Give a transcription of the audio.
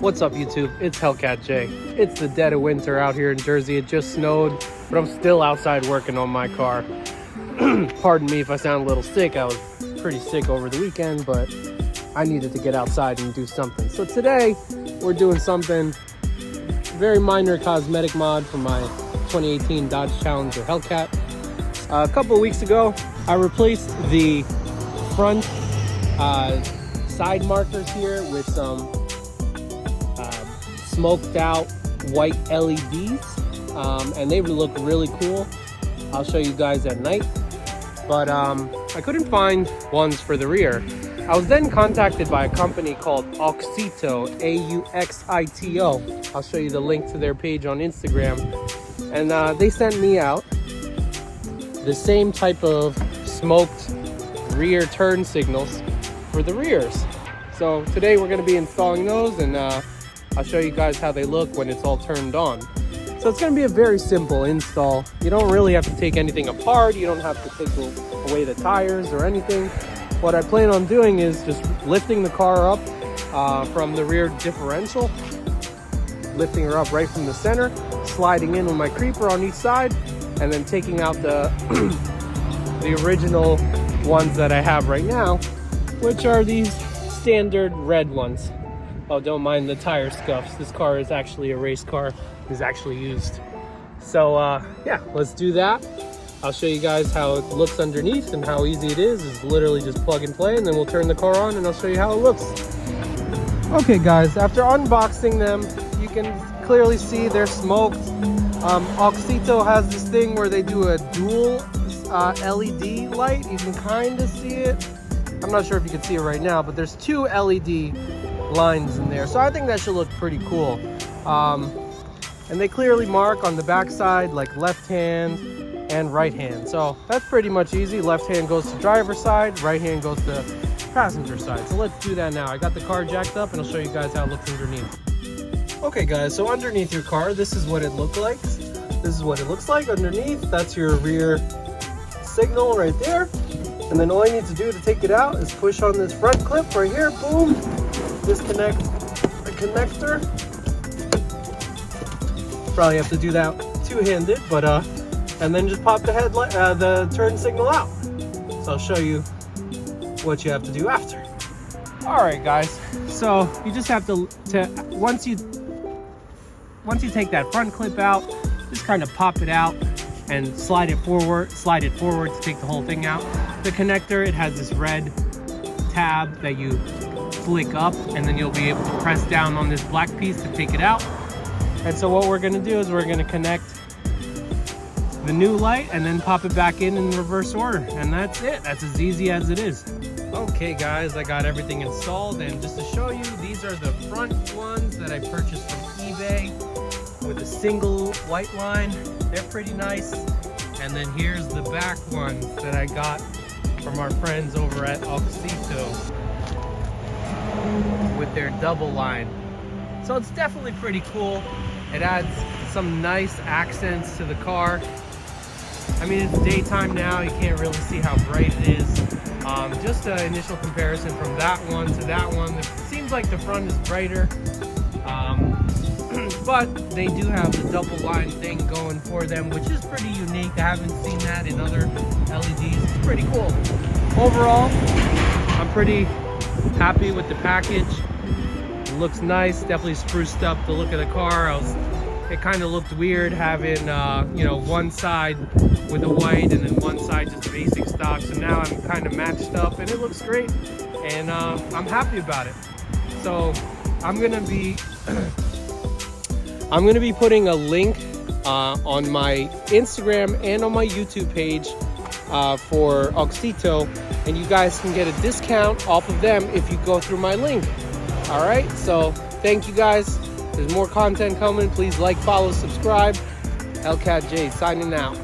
What's up, YouTube? It's Hellcat J. It's the dead of winter out here in Jersey. It just snowed, but I'm still outside working on my car. Pardon me if I sound a little sick. I was pretty sick over the weekend, but I needed to get outside and do something. So today, we're doing something very minor cosmetic mod for my 2018 Dodge Challenger Hellcat. A couple of weeks ago, I replaced the front side markers here with some smoked out white LEDs, and they look really cool. I'll show you guys at night, but I couldn't find ones for the rear. I was then contacted by a company called Auxito, AUXITO. I'll show you the link to their page on Instagram, and they sent me out the same type of smoked rear turn signals for the rears. So today we're going to be installing those, and I'll show you guys how they look when it's all turned on. So it's going to be a very simple install. You don't really have to take anything apart. You don't have to take away the tires or anything. What I plan on doing is just lifting the car up from the rear differential, lifting her up right from the center, sliding in with my creeper on each side, and then taking out the the original ones that I have right now, which are these standard red ones. Oh, don't mind the tire scuffs. This car is actually a race car. It's actually used. So yeah, let's do that. I'll show you guys how it looks underneath and how easy it is. It's literally just plug and play, and then we'll turn the car on and I'll show you how it looks. Okay guys, after unboxing them, you can clearly see they're smoked. Auxito has this thing where they do a dual LED light. You can kind of see it. I'm not sure if you can see it right now, but there's two LED lines in there, so I think that should look pretty cool. And they clearly mark on the back side like left hand and right hand, so that's pretty much easy. Left hand goes to driver's side, right hand goes to passenger side. So let's do that now. I got the car jacked up and I'll show you guys how it looks underneath. Okay guys, so underneath your car, this is what it looks like. This is what it looks like underneath. That's your rear signal right there. And then all I need to do to take it out is push on this front clip right here, boom, disconnect the connector. Probably have to do that two-handed, but and then just pop the headlight, the turn signal out. So I'll show you what you have to do after. All right, guys. So you just have to once you take that front clip out, just kind of pop it out and slide it forward to take the whole thing out. The connector, it has this red tab that you flick up, and then you'll be able to press down on this black piece to take it out. And so what we're going to do is we're going to connect the new light and then pop it back in reverse order, and that's it. That's as easy as it is. Okay guys, I got everything installed, and just to show you, these are the front ones that I purchased from eBay with a single white line. They're pretty nice. And then here's the back ones that I got from our friends over at Auxito with their double line. So it's definitely pretty cool. It adds some nice accents to the car. I mean, it's daytime now, you can't really see how bright it is. Just an initial comparison from that one to that one, it seems like the front is brighter. But they do have the double line thing going for them, which is pretty unique. I haven't seen that in other LEDs. It's pretty cool. Overall, I'm pretty happy with the package. It looks nice, definitely spruced up the look of the car. It kind of looked weird having you know, one side with the white and then one side just basic stock. So now I'm kind of matched up and it looks great, and I'm happy about it. So I'm gonna be putting a link on my Instagram and on my YouTube page for Auxito, and you guys can get a discount off of them if you go through my link. All right, so thank you guys. There's more content coming. Please like, follow, subscribe. Hellcat J signing out.